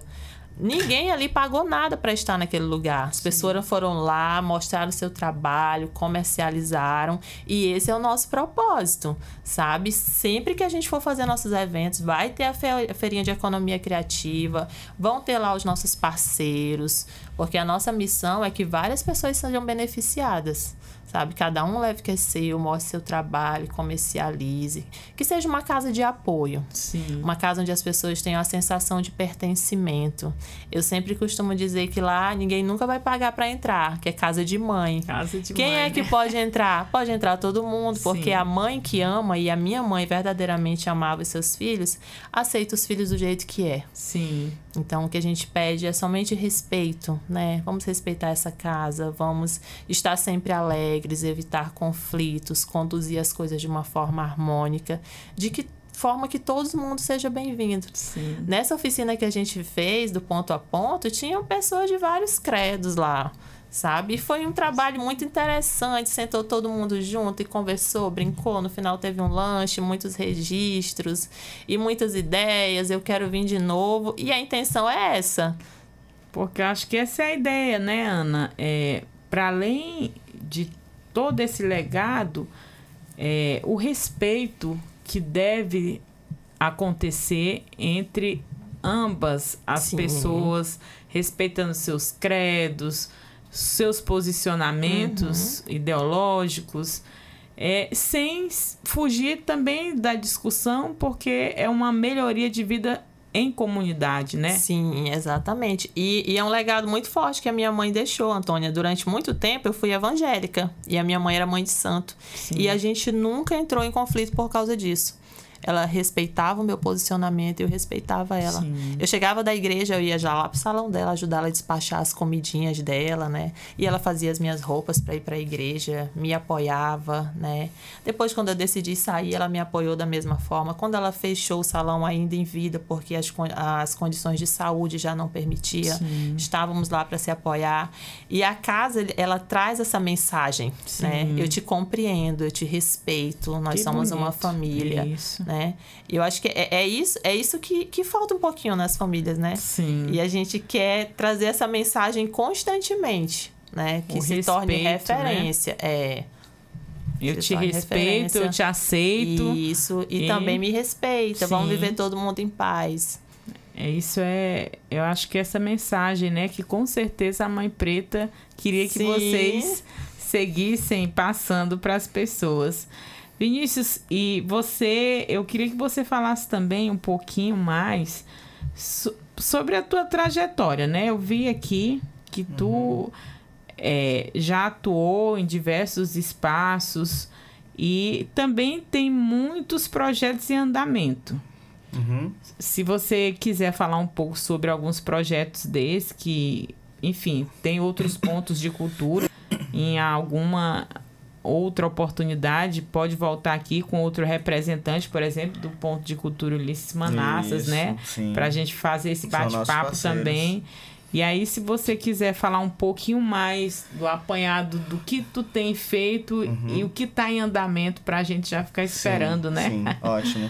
Ninguém ali pagou nada para estar naquele lugar. As pessoas foram lá, mostraram o seu trabalho, comercializaram. E esse é o nosso propósito, sabe? Sempre que a gente for fazer nossos eventos, vai ter a feirinha de economia criativa, vão ter lá os nossos parceiros, porque a nossa missão é que várias pessoas sejam beneficiadas, sabe? Cada um leve que é seu, mostre seu trabalho, comercialize. Que seja uma casa de apoio. Sim. Uma casa onde as pessoas tenham a sensação de pertencimento. Eu sempre costumo dizer que lá ninguém nunca vai pagar para entrar, que é casa de mãe. Casa de Quem mãe, é que pode entrar? Pode entrar todo mundo, porque Sim. a mãe que ama, e a minha mãe verdadeiramente amava os seus filhos, aceita os filhos do jeito que é. Sim. Então, o que a gente pede é somente respeito, né? Vamos respeitar essa casa, vamos estar sempre alegres, evitar conflitos, conduzir as coisas de uma forma harmônica, de que forma que todo mundo seja bem-vindo. Sim. Nessa oficina que a gente fez, do Ponto a Ponto, tinham pessoas de vários credos lá, sabe? E foi um trabalho muito interessante, sentou todo mundo junto e conversou, brincou, no final teve um lanche, muitos registros e muitas ideias, eu quero vir de novo, e a intenção é essa. Porque acho que essa é a ideia, né, Ana? Para além de todo esse legado, o respeito que deve acontecer entre ambas as Sim. pessoas, respeitando seus credos, seus posicionamentos ideológicos, sem fugir também da discussão, porque é uma melhoria de vida em comunidade, né? Sim, exatamente. E é um legado muito forte que a minha mãe deixou, Antônia. Durante muito tempo eu fui evangélica e a minha mãe era mãe de santo. Sim. E a gente nunca entrou em conflito por causa disso. Ela respeitava o meu posicionamento e eu respeitava ela. Sim. Eu chegava da igreja, eu ia já lá pro salão dela, ajudar ela a despachar as comidinhas dela, né? E ela fazia as minhas roupas para ir para a igreja, me apoiava, né? Depois, quando eu decidi sair, ela me apoiou da mesma forma. Quando ela fechou o salão ainda em vida, porque as condições de saúde já não permitiam, estávamos lá para se apoiar. E a casa, ela traz essa mensagem, né? Eu te compreendo, eu te respeito, nós somos uma família. Isso. Né? E eu acho que é isso que falta um pouquinho nas famílias, né? Sim. E a gente quer trazer essa mensagem constantemente, né? Que se torne referência. Né? Eu te respeito, eu te aceito. Isso, e também me respeita. Vamos viver todo mundo em paz. Eu acho que essa mensagem, né? Que com certeza a Mãe Preta queria que vocês seguissem passando para as pessoas. Vinícius, e eu queria que você falasse também um pouquinho mais sobre a tua trajetória, né? Eu vi aqui que tu já atuou em diversos espaços e também tem muitos projetos em andamento. Se você quiser falar um pouco sobre alguns projetos desses que, enfim, tem outros pontos de cultura em alguma outra oportunidade, pode voltar aqui com outro representante, por exemplo, do Ponto de Cultura Ulisses Manassas, né? Para a gente fazer esse bate-papo também. E aí, se você quiser falar um pouquinho mais do apanhado do que tu tem feito e o que está em andamento, para a gente já ficar esperando, né? Sim, ótimo.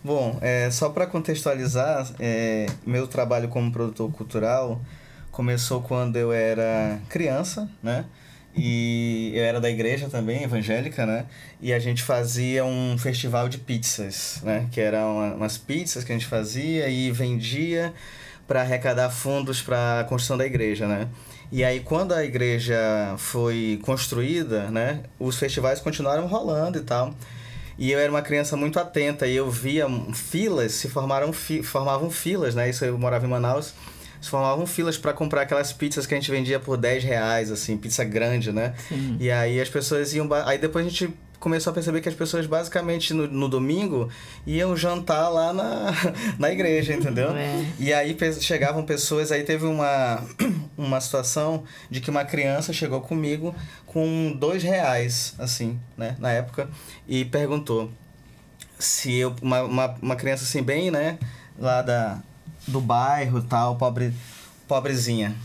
Bom, só para contextualizar, meu trabalho como produtor cultural começou quando eu era criança, né? E eu era da igreja também, evangélica, né? E a gente fazia um festival de pizzas, né? Que eram umas pizzas que a gente fazia e vendia para arrecadar fundos para a construção da igreja, né? E aí, quando a igreja foi construída, né? Os festivais continuaram rolando e tal. E eu era uma criança muito atenta e eu via filas, formavam filas, né? Isso eu morava em Manaus. Formavam filas para comprar aquelas pizzas que a gente vendia por R$10, assim, pizza grande, né? Sim. E aí as pessoas iam... Aí depois a gente começou a perceber que as pessoas basicamente no domingo iam jantar lá na igreja, entendeu? E aí chegavam pessoas... Aí teve uma situação de que uma criança chegou comigo com R$2, assim, né? Na época, e perguntou se eu... Uma criança assim, bem, né? Lá do bairro e tal, pobrezinha.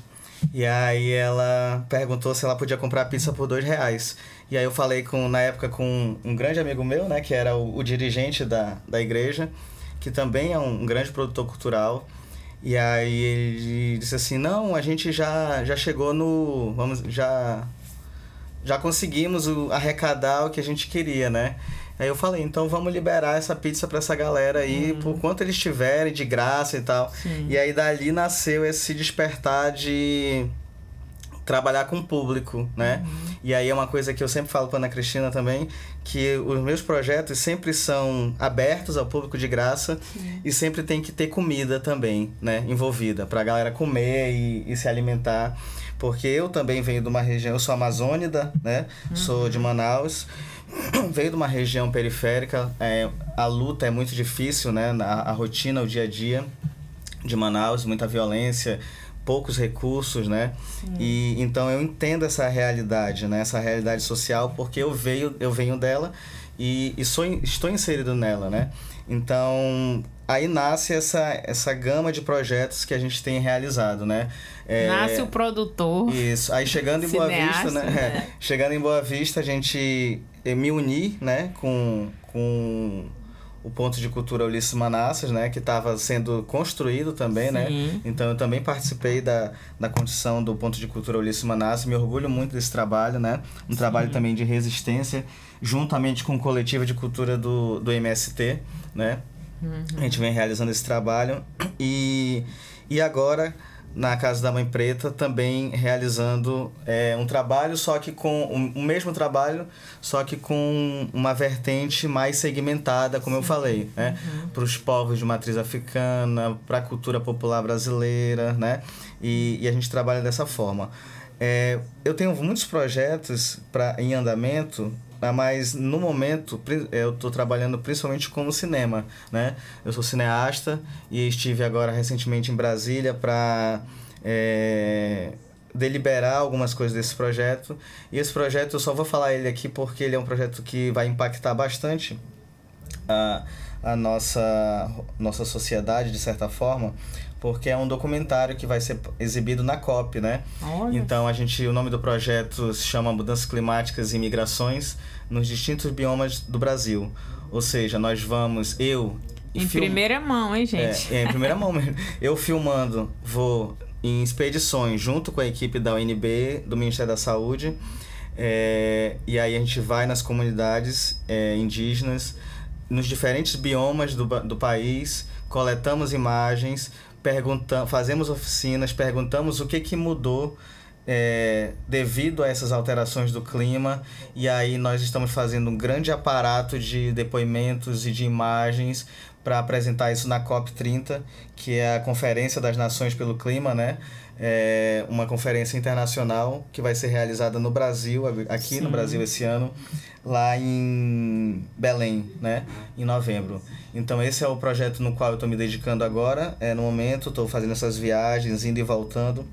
E aí ela perguntou se ela podia comprar pizza por R$2. E aí eu falei na época com um grande amigo meu, né, que era o dirigente da igreja, que também é um grande produtor cultural. E aí ele disse assim, não, a gente já chegou já conseguimos arrecadar o que a gente queria, né? Aí eu falei, então vamos liberar essa pizza para essa galera aí, por quanto eles tiverem, de graça e tal. Sim. E aí dali nasceu esse despertar de trabalhar com o público, né? E aí é uma coisa que eu sempre falo para Ana Cristina também, que os meus projetos sempre são abertos ao público de graça. E sempre tem que ter comida também, né? Envolvida, pra galera comer e se alimentar. Porque eu também venho de uma região, eu sou amazônida, né? Sou de Manaus. Veio de uma região periférica, a luta é muito difícil, né? A rotina, o dia a dia de Manaus, muita violência, poucos recursos, né? E então eu entendo essa realidade, né? Essa realidade social, porque eu venho dela e estou inserido nela, né? Então aí nasce essa gama de projetos que a gente tem realizado, né? Nasce o produtor. Isso. Aí chegando em Boa Vista, né? Chegando em Boa Vista, a gente me uni, né? Com o Ponto de Cultura Ulisses Manassas, né? Que estava sendo construído também, né? Então eu também participei da construção do Ponto de Cultura Ulisses Manassas. Me orgulho muito desse trabalho, né? Um trabalho também de resistência, juntamente com o coletivo de cultura do MST, né? A gente vem realizando esse trabalho e agora na Casa da Mãe Preta, também realizando um trabalho, só que com o mesmo trabalho, só que com uma vertente mais segmentada, como eu falei, né? Para os povos de matriz africana, para a cultura popular brasileira, né? E a gente trabalha dessa forma. Eu tenho muitos projetos em andamento, mas no momento eu estou trabalhando principalmente com o cinema, né? Eu sou cineasta e estive agora recentemente em Brasília para deliberar algumas coisas desse projeto. E esse projeto eu só vou falar ele aqui porque ele é um projeto que vai impactar bastante a nossa sociedade, de certa forma, porque é um documentário que vai ser exibido na COP, né? Olha. Então, o nome do projeto se chama Mudanças Climáticas e Migrações nos distintos biomas do Brasil. Ou seja, nós vamos, Em primeira mão, hein, gente? Em primeira mão mesmo. Eu filmando, vou em expedições junto com a equipe da UNB, do Ministério da Saúde, e aí a gente vai nas comunidades indígenas, nos diferentes biomas do país, coletamos imagens, fazemos oficinas, perguntamos o que mudou devido a essas alterações do clima, e aí nós estamos fazendo um grande aparato de depoimentos e de imagens para apresentar isso na COP30, que é a Conferência das Nações pelo Clima, né? Uma conferência internacional que vai ser realizada no Brasil, aqui Sim. no Brasil esse ano, lá em Belém, né? Em novembro. Então esse é o projeto no qual eu estou me dedicando agora, no momento, estou fazendo essas viagens, indo e voltando,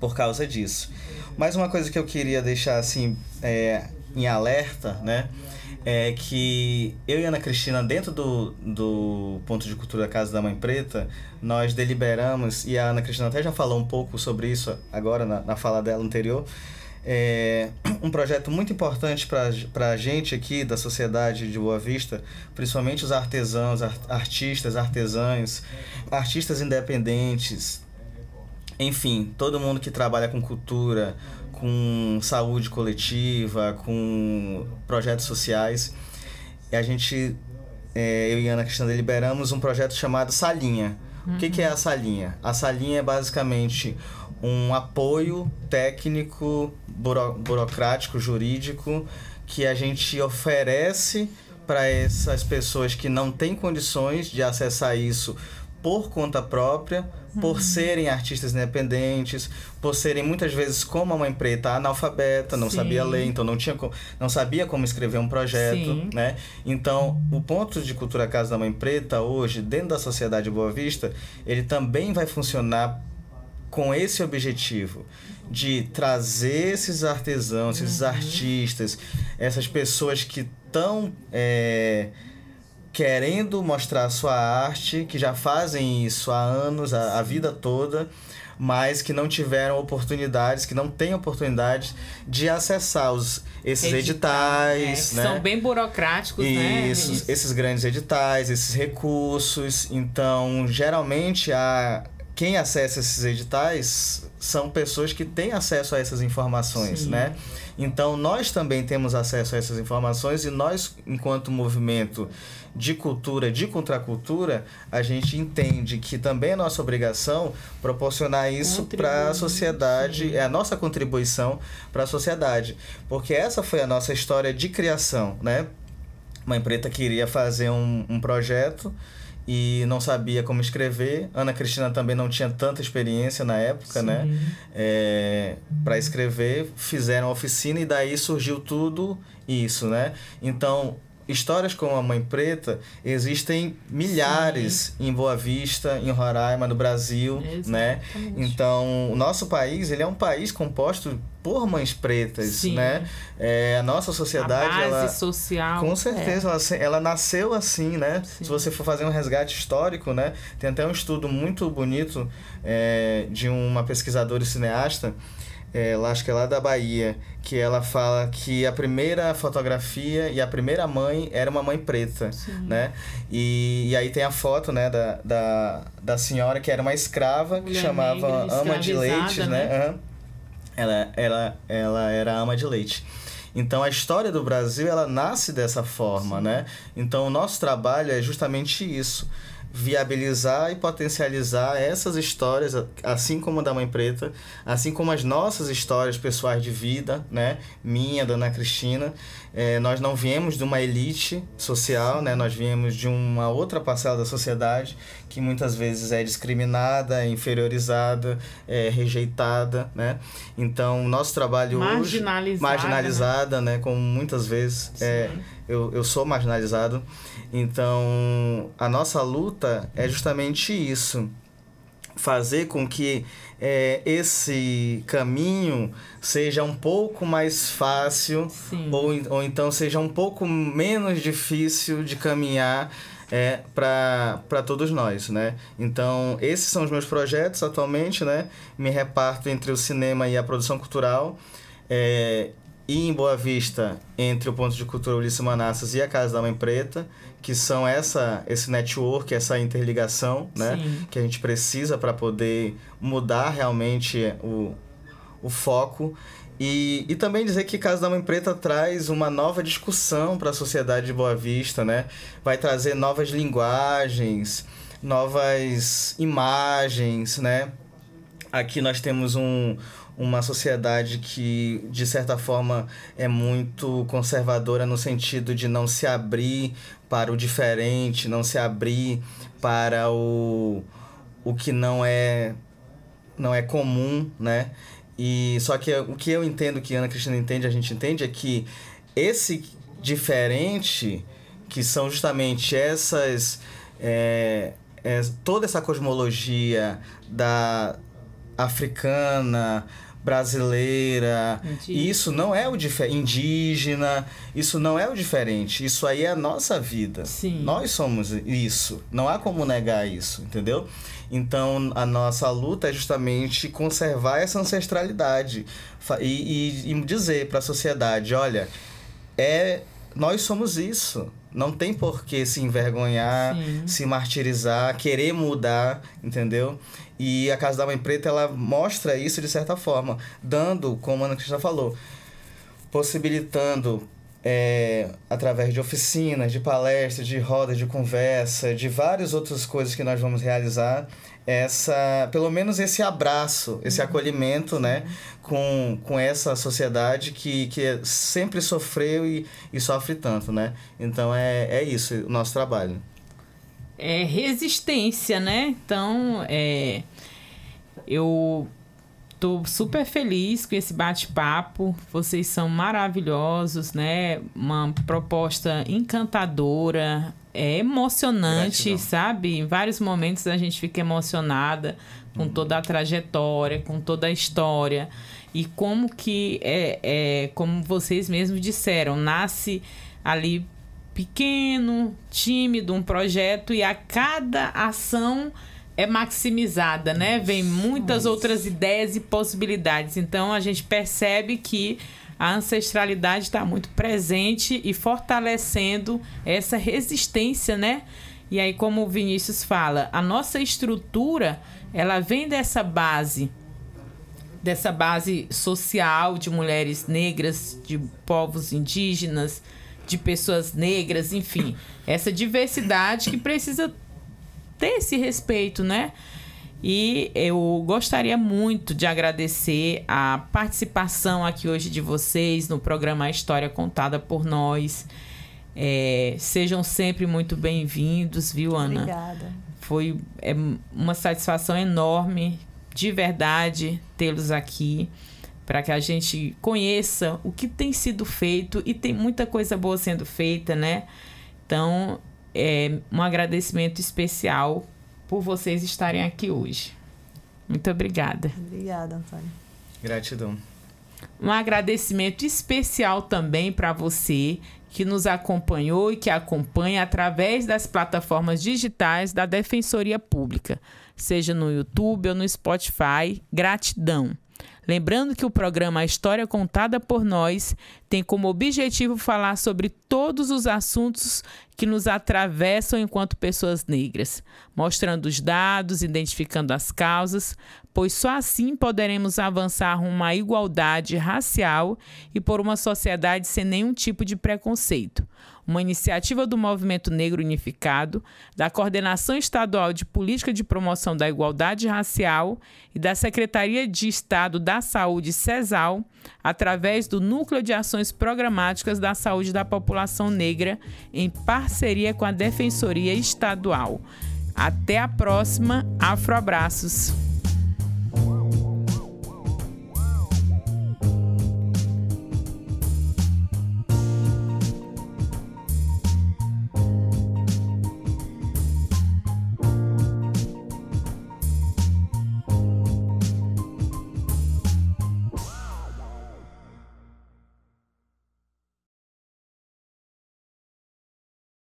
por causa disso. Mas uma coisa que eu queria deixar assim, em alerta, né? É que eu e a Ana Cristina, dentro do Ponto de Cultura da Casa da Mãe Preta, nós deliberamos, e a Ana Cristina até já falou um pouco sobre isso agora na fala dela anterior, um projeto muito importante para a gente aqui da sociedade de Boa Vista, principalmente os artesãos, artistas, artesãs, artistas independentes, enfim, todo mundo que trabalha com cultura, com saúde coletiva, com projetos sociais. E a gente, eu e a Ana Cristina, deliberamos um projeto chamado Salinha. O que é a Salinha? A Salinha é basicamente um apoio técnico, burocrático, jurídico, que a gente oferece para essas pessoas que não têm condições de acessar isso por conta própria, por serem artistas independentes, por serem muitas vezes, como a Mãe Preta, analfabeta, não Sim. sabia ler, então não sabia como escrever um projeto, Sim. né? Então, o Ponto de Cultura Casa da Mãe Preta, hoje, dentro da sociedade Boa Vista, ele também vai funcionar com esse objetivo de trazer esses artesãos, esses artistas, essas pessoas que estão querendo mostrar a sua arte, que já fazem isso há anos, a vida toda, mas que não tiveram oportunidades, que não têm oportunidades de acessar esses editais, né? São bem burocráticos, né? Isso, esses grandes editais, esses recursos. Então, geralmente, quem acessa esses editais são pessoas que têm acesso a essas informações, Sim. né? Então, nós também temos acesso a essas informações e nós, enquanto movimento de cultura, de contracultura, a gente entende que também é nossa obrigação proporcionar isso para a sociedade, é a nossa contribuição para a sociedade. Porque essa foi a nossa história de criação, né? Mãe Preta queria fazer um projeto e não sabia como escrever. Ana Cristina também não tinha tanta experiência na época, Sim. né? Para escrever, fizeram a oficina e daí surgiu tudo isso, né? Então, histórias como a Mãe Preta existem milhares Sim. em Boa Vista, em Roraima, no Brasil, Exatamente. Né? Então, o nosso país, ele é um país composto por mães pretas, Sim. né? A nossa sociedade, a base social. Com certeza, ela nasceu assim, né? Sim. Se você for fazer um resgate histórico, né? Tem até um estudo muito bonito de uma pesquisadora e cineasta, acho que é lá da Bahia, que ela fala que a primeira fotografia e a primeira mãe era uma mãe preta, Sim. né? E aí tem a foto, né, da senhora que era uma escrava, que chamava Ama de Leite, né? Ela era ama de leite. Então, a história do Brasil, ela nasce dessa forma, Sim. né? Então, o nosso trabalho é justamente isso. viabilizar e potencializar essas histórias, assim como a da Mãe Preta, assim como as nossas histórias pessoais de vida, né? Minha, da Ana Cristina. Nós não viemos de uma elite social, né? Nós viemos de uma outra parcela da sociedade que muitas vezes é discriminada, inferiorizada, rejeitada, né? Então, nosso trabalho hoje... Marginalizada, né? Como muitas vezes eu sou marginalizado. Então, a nossa luta é justamente isso. Fazer com que esse caminho seja um pouco mais fácil ou então seja um pouco menos difícil de caminhar para todos nós, né? Então, esses são os meus projetos atualmente, né? Me reparto entre o cinema e a produção cultural. E em Boa Vista, entre o Ponto de Cultura Ulisses Manassas e a Casa da Mãe Preta, que são esse network, essa interligação, né? Que a gente precisa para poder mudar realmente o foco. E também dizer que Casa da Mãe Preta traz uma nova discussão para a sociedade de Boa Vista, né? Vai trazer novas linguagens, novas imagens, né? Aqui nós temos uma sociedade que, de certa forma, é muito conservadora no sentido de não se abrir para o diferente, não se abrir para o que não é comum, né? E só que o que eu entendo, que a Ana Cristina entende, a gente entende, é que esse diferente, que são justamente essas... toda essa cosmologia da africana, brasileira, isso não é o indígena, isso não é o diferente, isso aí é a nossa vida. Nós somos isso, não há como negar isso, entendeu? Então, a nossa luta é justamente conservar essa ancestralidade e dizer para a sociedade, olha, nós somos isso. Não tem por que se envergonhar, se martirizar, querer mudar, entendeu? E a Casa da Mãe Preta, ela mostra isso de certa forma, dando, como a Ana Cristina falou, possibilitando, através de oficinas, de palestras, de rodas de conversa, de várias outras coisas que nós vamos realizar, pelo menos esse abraço, esse acolhimento, né, com essa sociedade que sempre sofreu e sofre tanto, né? Então é isso, o nosso trabalho. É resistência, né? Então, eu tô super feliz com esse bate-papo. Vocês são maravilhosos, né? Uma proposta encantadora, emocionante, gratidão. Sabe? Em vários momentos a gente fica emocionada com toda a trajetória, com toda a história. E como que como vocês mesmos disseram, nasce ali pequeno, tímido, um projeto, e a cada ação é maximizada, né? Vem muitas outras ideias e possibilidades. Então, a gente percebe que a ancestralidade está muito presente e fortalecendo essa resistência, né? E aí, como o Vinícius fala, a nossa estrutura, ela vem dessa base social de mulheres negras, de povos indígenas, de pessoas negras, enfim, essa diversidade que precisa ter esse respeito, né? E eu gostaria muito de agradecer a participação aqui hoje de vocês no programa A História Contada por Nós. Sejam sempre muito bem-vindos, viu, Ana? Obrigada. Foi uma satisfação enorme, de verdade, tê-los aqui, para que a gente conheça o que tem sido feito, e tem muita coisa boa sendo feita, né? Então, um agradecimento especial por vocês estarem aqui hoje. Muito obrigada. Obrigada, Antônio. Gratidão. Um agradecimento especial também para você que nos acompanhou e que acompanha através das plataformas digitais da Defensoria Pública, seja no YouTube ou no Spotify. Gratidão. Lembrando que o programa A História Contada por Nós tem como objetivo falar sobre todos os assuntos que nos atravessam enquanto pessoas negras, mostrando os dados, identificando as causas, pois só assim poderemos avançar rumo à igualdade racial e por uma sociedade sem nenhum tipo de preconceito. Uma iniciativa do Movimento Negro Unificado, da Coordenação Estadual de Política de Promoção da Igualdade Racial e da Secretaria de Estado da Saúde, CESAL, através do Núcleo de Ações Programáticas da Saúde da População Negra, em parceria com a Defensoria Estadual. Até a próxima. Afroabraços!